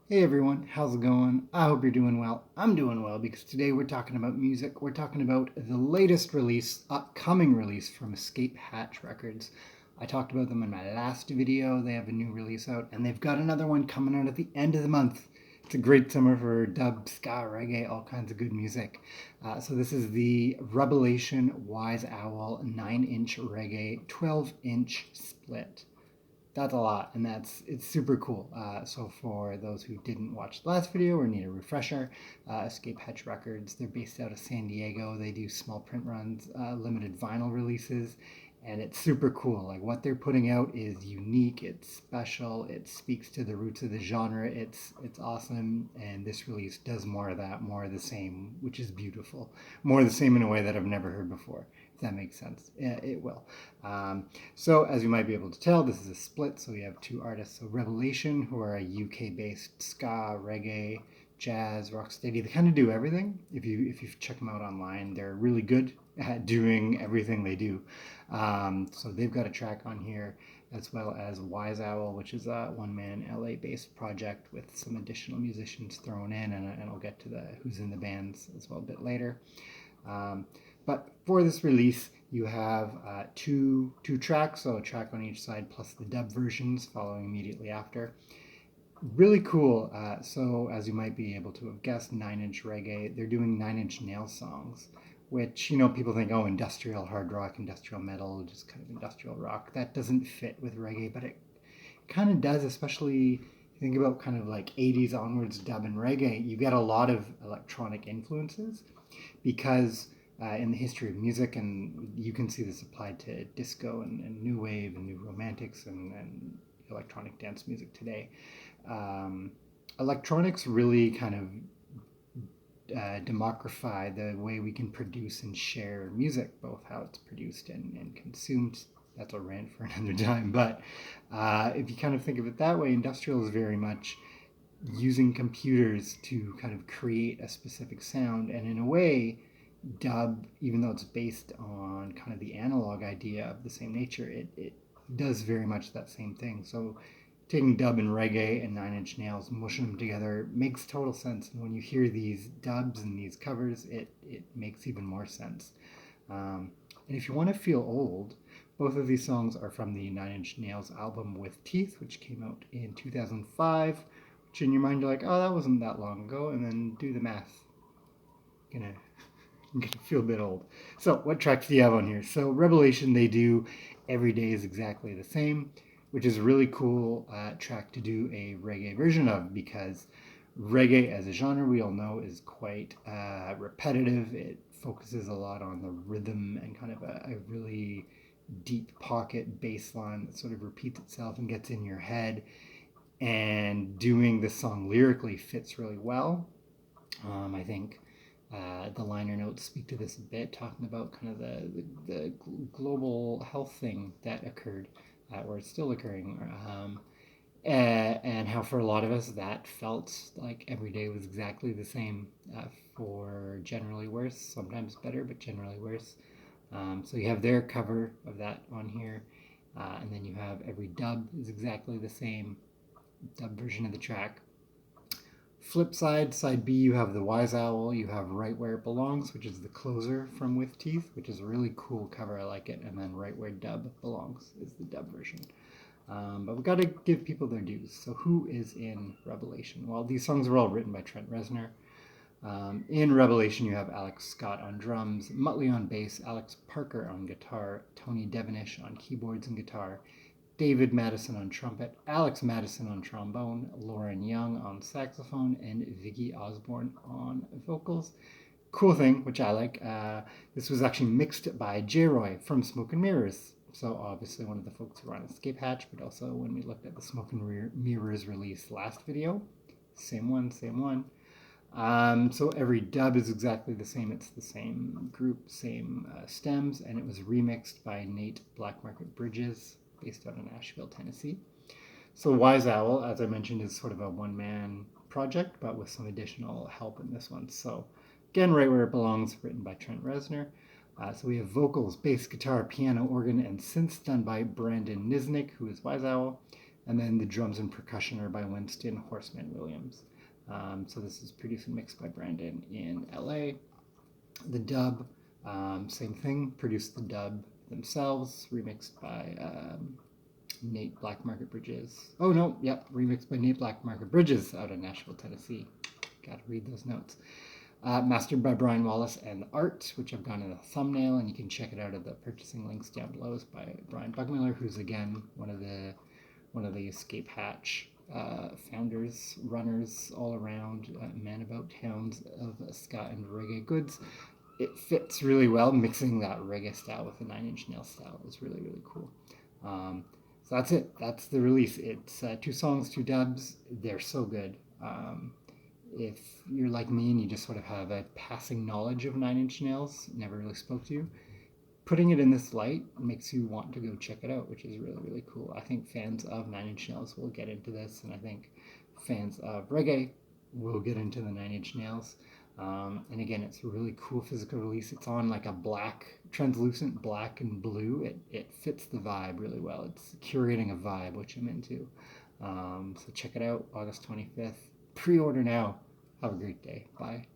Hey everyone, how's it going? I hope you're doing well. I'm doing well because today we're talking about music. We're talking about the latest release, upcoming release from Escape Hatch Records. I talked about them in my last video. They have a new release out, and they've got another one coming out at the end of the month. It's a great summer for dub, ska, reggae, all kinds of good music. So this is the Rebelation Wise Owl 9-inch reggae 12-inch split. That's a lot, and it's super cool. So for those who didn't watch the last video or need a refresher, Escape Hatch Records, they're based out of San Diego. They do small print runs, limited vinyl releases, and it's super cool. Like what they're putting out is unique, it's special, it speaks to the roots of the genre. It's awesome, and this release does more of that, more of the same, which is beautiful. More of the same in a way that I've never heard before. If that makes sense, yeah, it will. So, as you might be able to tell, this is a split. So, we have two artists. So, Revelation, who are a UK based ska, reggae, jazz, rocksteady. They kind of do everything. If you check them out online, they're really good at doing everything they do. So, they've got a track on here, as well as Wise Owl, which is a one man LA based project with some additional musicians thrown in. And I'll get to the who's in the bands as well a bit later. Um, but for this release, you have two tracks, so a track on each side plus the dub versions following immediately after. Really cool. So as you might be able to have guessed, 9-inch reggae. They're doing 9-inch nail songs, which people think, oh, industrial hard rock, industrial metal, just kind of industrial rock. That doesn't fit with reggae, but it kind of does, especially think about kind of like 80s onwards dub and reggae. You get a lot of electronic influences because in the history of music, and you can see this applied to disco and new wave and new romantics and electronic dance music today. Um, Electronics really kind of democratify the way we can produce and share music, both how it's produced and consumed. That's a rant for another time. But if you kind of think of it that way, industrial is very much using computers to kind of create a specific sound. And in a way, dub, even though it's based on kind of the analog idea of the same nature, it does very much that same thing. So taking dub and reggae and 9-inch nails, mushing them together makes total sense. And when you hear these dubs and these covers, it makes even more sense. And if you want to feel old, both of these songs are from the 9-inch nails album With Teeth, which came out in 2005. Which in your mind you're like, oh, that wasn't that long ago, and then do the math. Gonna I'm gonna feel a bit old. So, what tracks do you have on here? So, Revelation, they do Every Day is Exactly the Same, which is a really cool track to do a reggae version of because reggae as a genre, we all know, is quite repetitive. It focuses a lot on the rhythm and kind of a really deep pocket bass line that sort of repeats itself and gets in your head. And doing the song lyrically fits really well. I think the liner notes speak to this a bit, talking about kind of the global health thing that occurred, or it's still occurring, and how for a lot of us that felt like every day was exactly the same, for generally worse, sometimes better, but generally worse. So you have their cover of that on here, and then you have every dub is exactly the same dub version of the track. Flip side, side B, you have the Wise Owl, you have Right Where It Belongs, which is the closer from With Teeth, which is a really cool cover, I like it, and then Right Where Dub Belongs is the dub version. But we've got to give people their dues. So who is in Revelation? Well, these songs were all written by Trent Reznor. In Revelation, you have Alex Scott on drums, Muttley on bass, Alex Parker on guitar, Tony Devonish on keyboards and guitar, David Madison on trumpet, Alex Madison on trombone, Lauren Young on saxophone, and Vicky Osborne on vocals. Cool thing, which I like, this was actually mixed by J-Roy from Smoke and Mirrors. So obviously one of the folks who were on Escape Hatch, but also when we looked at the Smoke and Mirrors release last video, same one, same one. So every dub is exactly the same. It's the same group, same stems, and it was remixed by Nate Black Market Bridges, based out in Nashville, Tennessee. So Wise Owl, as I mentioned, is sort of a one-man project, but with some additional help in this one. So again, Right Where It Belongs, written by Trent Reznor. So we have vocals, bass, guitar, piano, organ, and synths done by Brandon Nisnik, who is Wise Owl. And then the drums and percussion are by Winston Horseman Williams. So this is produced and mixed by Brandon in LA. The dub, same thing, produced the dub themselves, remixed by Nate Black Market Bridges. Oh no, yep, remixed by Nate Black Market Bridges out of Nashville, Tennessee. Gotta read those notes. Mastered by Brian Wallace and art, which I've got in a thumbnail, and you can check it out at the purchasing links down below. Is by Brian Buckmiller, who's again one of the Escape Hatch founders, runners all around, man about towns of ska and reggae goods. It fits really well. Mixing that reggae style with the Nine Inch Nails style is really, really cool. So that's it. That's the release. It's 2 songs, 2 dubs. They're so good. If you're like me and you just sort of have a passing knowledge of Nine Inch Nails, never really spoke to you, putting it in this light makes you want to go check it out, which is really, really cool. I think fans of Nine Inch Nails will get into this, and I think fans of reggae will get into the Nine Inch Nails. And again, it's a really cool physical release. It's on like a black, translucent black and blue. It fits the vibe really well. It's curating a vibe, which I'm into. So check it out, August 25th. Pre-order now. Have a great day. Bye.